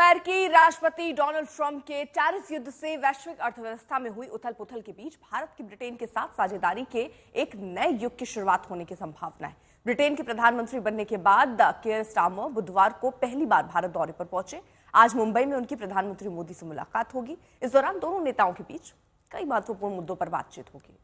अमेरिकी राष्ट्रपति Donald Trump के टैरिफ युद्ध से वैश्विक अर्थव्यवस्था में हुई उथल-पुथल के बीच भारत की ब्रिटेन के साथ साझेदारी के एक नए युग की शुरुआत होने की संभावना है। ब्रिटेन के प्रधानमंत्री बनने के बाद कियर स्टारमर बुधवार को पहली बार भारत दौरे पर पहुंचे। आज मुंबई में उनकी प्रधानमंत्री मोदी से मुलाकात होगी। इस दौरान दोनों नेताओं के बीच कई महत्वपूर्ण मुद्दों पर बातचीत होगी।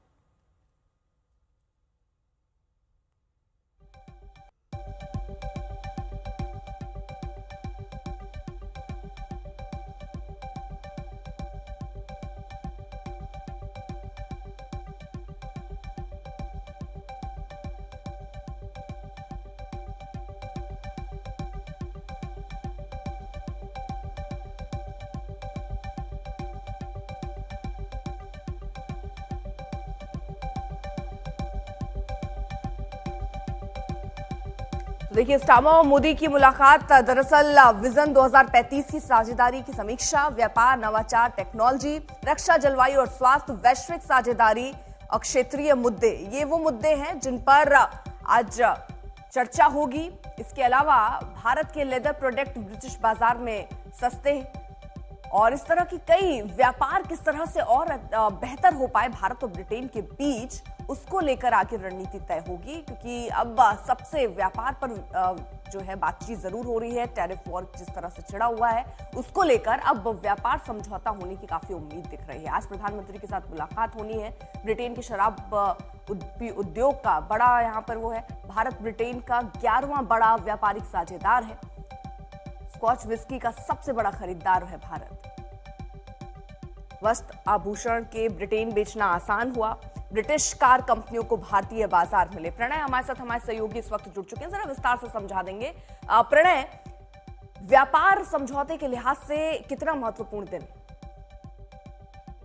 देखिए, स्टारमर और मोदी की मुलाकात दरअसल विजन 2035 की साझेदारी की समीक्षा, व्यापार, नवाचार, टेक्नोलॉजी, रक्षा, जलवायु और स्वास्थ्य, वैश्विक साझेदारी और क्षेत्रीय मुद्दे, ये वो मुद्दे हैं जिन पर आज चर्चा होगी। इसके अलावा भारत के लेदर प्रोडक्ट ब्रिटिश बाजार में सस्ते हैं और इस तरह की कई व्यापार किस तरह से और बेहतर हो पाए भारत और ब्रिटेन के बीच, उसको लेकर आगे रणनीति तय होगी। क्योंकि अब सबसे व्यापार पर जो है बातचीत जरूर हो रही है। टैरिफ वॉर जिस तरह से छिड़ा हुआ है उसको लेकर अब व्यापार समझौता होने की काफी उम्मीद दिख रही है। आज प्रधानमंत्री के साथ मुलाकात होनी है। ब्रिटेन के शराब उद्योग का बड़ा यहाँ पर वो है। भारत ब्रिटेन का 11वां बड़ा व्यापारिक साझेदार है। स्कॉच विस्की का सबसे बड़ा खरीदार है भारत। वस्त्र आभूषण के ब्रिटेन बेचना आसान हुआ। ब्रिटिश कार कंपनियों को भारतीय बाजार मिले। प्रणय हमारे साथ, हमारे सहयोगी इस वक्त जुड़ चुके हैं, जरा विस्तार से समझा देंगे। प्रणय, व्यापार समझौते के लिहाज से कितना महत्वपूर्ण दिन है?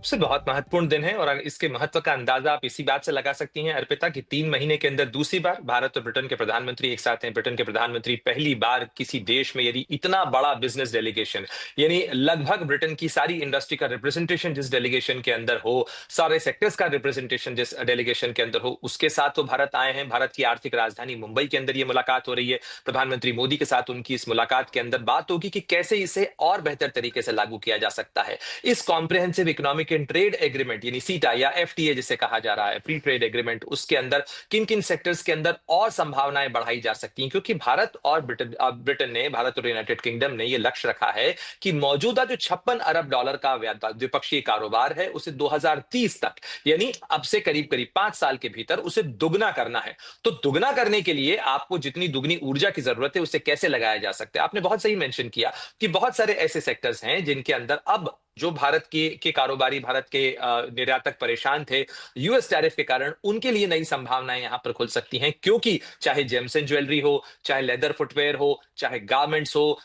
से बहुत महत्वपूर्ण दिन है और इसके महत्व का अंदाजा आप इसी बात से लगा सकती हैं अर्पिता कि 3 महीने के अंदर दूसरी बार भारत और ब्रिटेन के प्रधानमंत्री एक साथ हैं। ब्रिटेन के प्रधानमंत्री पहली बार किसी देश में यदि इतना बड़ा बिजनेस डेलीगेशन, यानी लगभग ब्रिटेन की सारी इंडस्ट्री का रिप्रेजेंटेशन जिस डेलीगेशन के अंदर हो, सारे सेक्टर्स का रिप्रेजेंटेशन जिस डेलीगेशन के अंदर हो, उसके साथ तो भारत आए हैं। भारत की आर्थिक राजधानी मुंबई के अंदर ये मुलाकात हो रही है। प्रधानमंत्री मोदी के साथ उनकी इस मुलाकात के अंदर बात होगी कि कैसे इसे और बेहतर तरीके से लागू किया जा सकता है। इस comprehensive economic and trade agreement यानी सीटा या एफटीए जिसे कहा जा रहा है, फ्री ट्रेड एग्रीमेंट, उसके अंदर किन किन सेक्टर्स के अंदर और संभावनाएं बढ़ाई जा सकती हैं। क्योंकि भारत और ब्रिटेन ने, भारत और यूनाइटेड किंगडम ने यह लक्ष्य रखा है कि मौजूदा जो 56 अरब डॉलर का द्विपक्षीय कारोबार है उसे 2030 तक, यानी अब से करीब करीब 5 साल के भीतर उसे दुगना करना है। तो दुगना करने के लिए आपको जितनी दुगनी ऊर्जा की जरूरत है उसे कैसे लगाया जा सकता है। आपने बहुत सही मेंशन किया कि बहुत सारे ऐसे सेक्टर्स हैं जिनके अंदर अब जो भारत के कारोबारी, भारत के निर्यातक परेशान थे यूएस टैरिफ के कारण, उनके लिए नई संभावनाएं यहां पर खुल सकती हैं। क्योंकि चाहे जेम्स एंड ज्वेलरी हो, चाहे लेदर फुटवेयर हो, चाहे गारमेंट्स हो,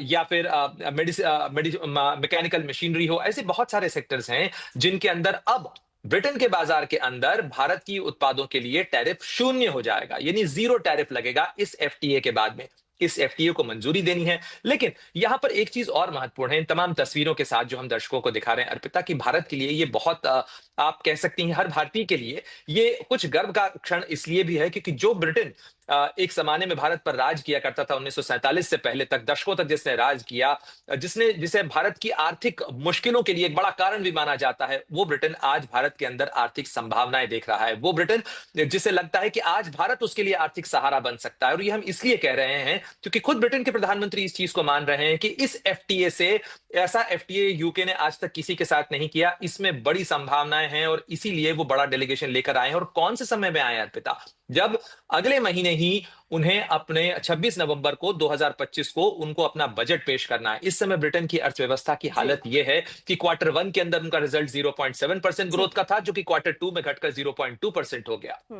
या फिर मैकेनिकल मशीनरी हो, ऐसे बहुत सारे सेक्टर्स हैं जिनके अंदर अब ब्रिटेन के बाजार के अंदर भारत की उत्पादों के लिए टैरिफ शून्य हो जाएगा, यानी जीरो टैरिफ लगेगा इस एफटीए के बाद में। इस एफटीए को मंजूरी देनी है। लेकिन यहां पर एक चीज और महत्वपूर्ण है, इन तमाम तस्वीरों के साथ जो हम दर्शकों को दिखा रहे हैं अर्पिता, कि भारत के लिए ये बहुत आप कह सकती हैं हर भारतीय के लिए ये कुछ गर्व का क्षण इसलिए भी है क्योंकि जो ब्रिटेन एक जमाने में भारत पर राज किया करता था 1947 से पहले तक, दशकों तक जिसने राज किया, जिसे भारत की आर्थिक मुश्किलों के लिए एक बड़ा कारण भी माना जाता है, वो ब्रिटेन आज भारत के अंदर आर्थिक संभावनाएं देख रहा है। वो ब्रिटेन जिसे लगता है कि आज भारत उसके लिए आर्थिक सहारा बन सकता है। और ये हम इसलिए कह रहे हैं क्योंकि खुद ब्रिटेन के प्रधानमंत्री इस चीज को मान रहे हैं कि इस एफटीए से, ऐसा एफटीए यूके ने आज तक किसी के साथ नहीं किया, इसमें बड़ी संभावनाएं हैं और इसीलिए वो बड़ा डेलीगेशन लेकर आए हैं। और कौन से समय में आए हैं अर्पिता? जब अगले महीने ही उन्हें अपने 26 नवंबर को 2025 को उनको अपना बजट पेश करना है। इस समय ब्रिटेन की अर्थव्यवस्था की हालत यह है कि क्वार्टर 1 के अंदर उनका रिजल्ट 0.7% ग्रोथ का था, जो कि क्वार्टर 2 में घटकर 0.2% हो गया।